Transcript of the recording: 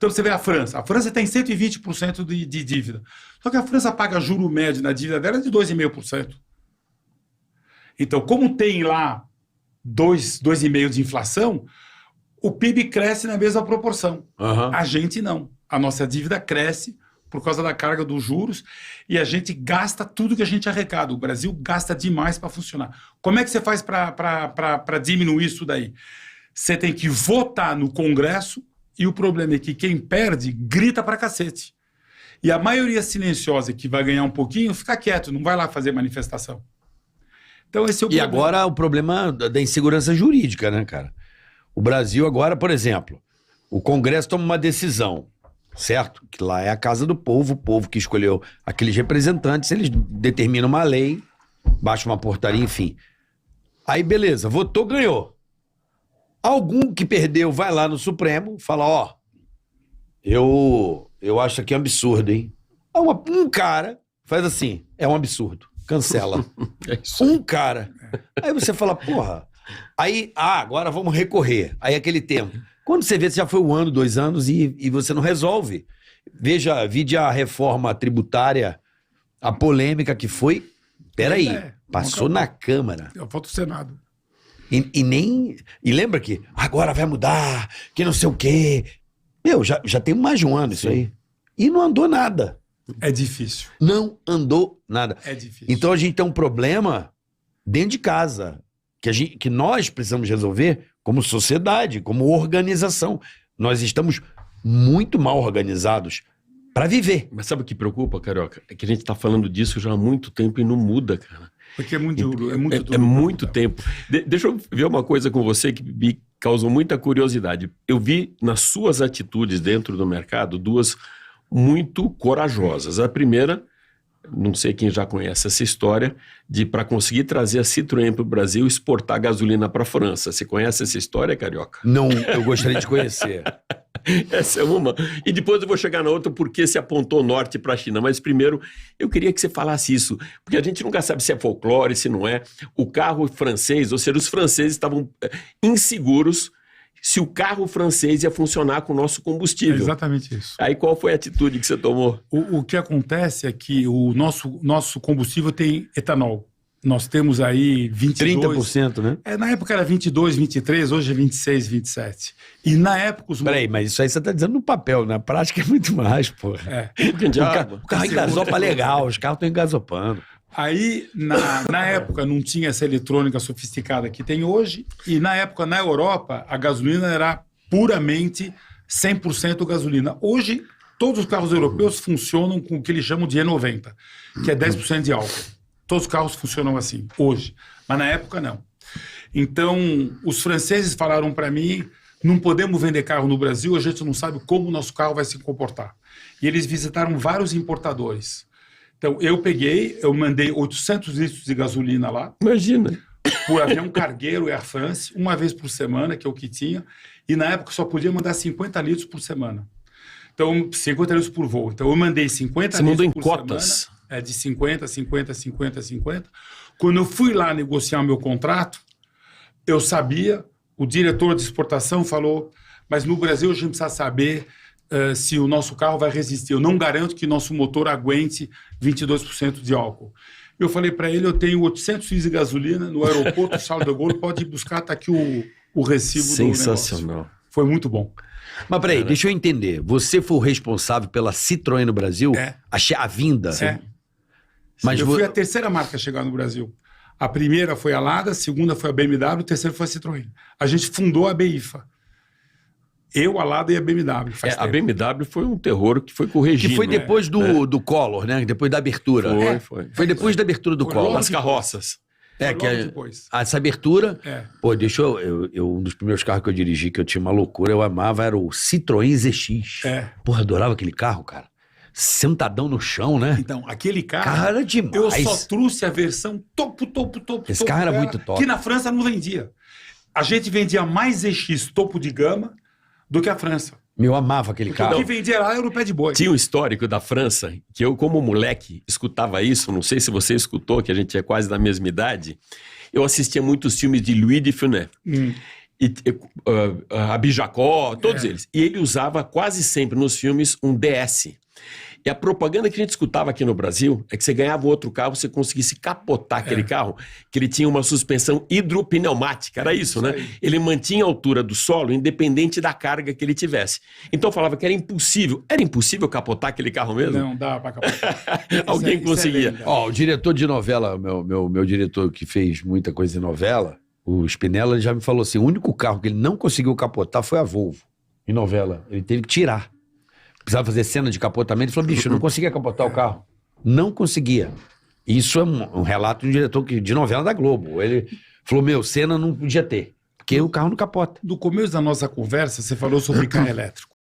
Então você vê a França tem 120% de dívida. Só que a França paga juro médio na dívida dela de 2,5%. Então, como tem lá 2,5% de inflação, o PIB cresce na mesma proporção. A gente não. A nossa dívida cresce por causa da carga dos juros e a gente gasta tudo que a gente arrecada. O Brasil gasta demais para funcionar. Como é que você faz para diminuir isso daí? Você tem que votar no Congresso e o problema é que quem perde grita pra cacete. E a maioria silenciosa que vai ganhar um pouquinho fica quieto, não vai lá fazer manifestação. Então esse é o problema. E agora o problema da insegurança jurídica, né, cara? O Brasil agora, por exemplo, o Congresso toma uma decisão, certo? Que lá é a casa do povo, o povo que escolheu aqueles representantes, eles determinam uma lei, baixam uma portaria, enfim. Aí, beleza, votou, ganhou. Algum que perdeu vai lá no Supremo, fala, ó, eu acho aqui um absurdo, hein? Um cara faz assim, é um absurdo, cancela. Um cara. Aí você fala, porra, aí, agora vamos recorrer. Aí aquele tempo. Quando você vê, já foi 1 ano, 2 anos e você não resolve. Vide a reforma tributária, a polêmica que foi. Peraí, passou na Câmara. Falta o Senado. E lembra que agora vai mudar, que não sei o quê. Meu, já tem mais de 1 ano isso aí. E não andou nada. É difícil. Não andou nada. É difícil. Então a gente tem um problema dentro de casa, que nós precisamos resolver como sociedade, como organização. Nós estamos muito mal organizados para viver. Mas sabe o que preocupa, Carioca? É que a gente tá falando disso já há muito tempo e não muda, cara. Porque é muito duro. É muito tempo. Deixa eu ver uma coisa com você que me causou muita curiosidade. Eu vi nas suas atitudes dentro do mercado 2 muito corajosas. A primeira, não sei quem já conhece essa história, de para conseguir trazer a Citroën para o Brasil, exportar gasolina para a França. Você conhece essa história, Carioca? Não, eu gostaria de conhecer. Essa é uma. E depois eu vou chegar na outra porque se apontou norte para a China. Mas primeiro, eu queria que você falasse isso, porque a gente nunca sabe se é folclore, se não é. O carro francês, ou seja, os franceses estavam inseguros se o carro francês ia funcionar com o nosso combustível. É exatamente isso. Aí qual foi a atitude que você tomou? O que acontece é que o nosso combustível tem etanol. Nós temos aí 22... 30%, né? Na época era 22, 23, hoje é 26, 27. E na época... Peraí, mas isso aí você tá dizendo no papel, na prática é muito mais, porra. O carro engasopa legal, os carros estão engasopando. Aí, na época, não tinha essa eletrônica sofisticada que tem hoje, e na época, na Europa, a gasolina era puramente 100% gasolina. Hoje, todos os carros europeus funcionam com o que eles chamam de E90, que é 10% de álcool. Todos os carros funcionam assim, hoje. Mas na época, não. Então, os franceses falaram para mim, não podemos vender carro no Brasil, a gente não sabe como o nosso carro vai se comportar. E eles visitaram vários importadores. Então, eu mandei 800 litros de gasolina lá. Imagina. Por avião cargueiro Air France, uma vez por semana, que é o que tinha. E na época só podia mandar 50 litros por semana. Então, 50 litros por voo. Então, eu mandei 50 Você litros mandou em por cotas. semana. De 50, 50, 50, 50. Quando eu fui lá negociar o meu contrato, eu sabia, o diretor de exportação falou, mas no Brasil a gente precisa saber se o nosso carro vai resistir. Eu não garanto que nosso motor aguente 22% de álcool. Eu falei para ele, eu tenho 800 litros de gasolina no aeroporto Charles de Gaulle, pode ir buscar, tá aqui o recibo do negócio. Sensacional. Foi muito bom. Mas peraí, deixa eu entender. Você foi o responsável pela Citroën no Brasil? A vinda? Mas eu fui a terceira marca a chegar no Brasil. A primeira foi a Lada, a segunda foi a BMW, a terceira foi a Citroën. A gente fundou a BIFA. Eu, a Lada e a BMW. A BMW foi um terror que foi com o regime. Que foi depois do Collor, né? Depois da abertura. Foi depois da abertura do Collor. As carroças. Depois. Essa abertura... Pô, um dos primeiros carros que eu dirigi, que eu tinha uma loucura, eu amava, era o Citroën ZX. Porra, adorava aquele carro, cara. Sentadão no chão, né? Então, aquele carro era demais. Eu só trouxe a versão topo. Esse carro era muito top. Que na França não vendia. A gente vendia mais ZX topo de gama do que a França. Eu amava aquele carro. O que vendia lá era o pé de boi. Tinha um histórico da França, que eu, como moleque, escutava isso, não sei se você escutou, que a gente é quase da mesma idade, eu assistia muitos filmes de Louis de Funès. a Bijacó, todos eles. E ele usava quase sempre nos filmes um DS. E a propaganda que a gente escutava aqui no Brasil é que você ganhava outro carro, você conseguisse capotar aquele carro, que ele tinha uma suspensão hidropneumática, era isso, né? Ele mantinha a altura do solo, independente da carga que ele tivesse. Então falava que era impossível. Era impossível capotar aquele carro mesmo? Não dá para capotar. Alguém conseguia. Ó, o diretor de novela, meu diretor que fez muita coisa em novela, o Spinella, ele já me falou assim, o único carro que ele não conseguiu capotar foi a Volvo, em novela. Ele teve que tirar. Precisava fazer cena de capotamento. Ele falou, bicho, eu não conseguia capotar o carro. Não conseguia. Isso é um relato de um diretor de novela da Globo. Ele falou, cena não podia ter, porque o carro não capota. No começo da nossa conversa, você falou sobre carro elétrico.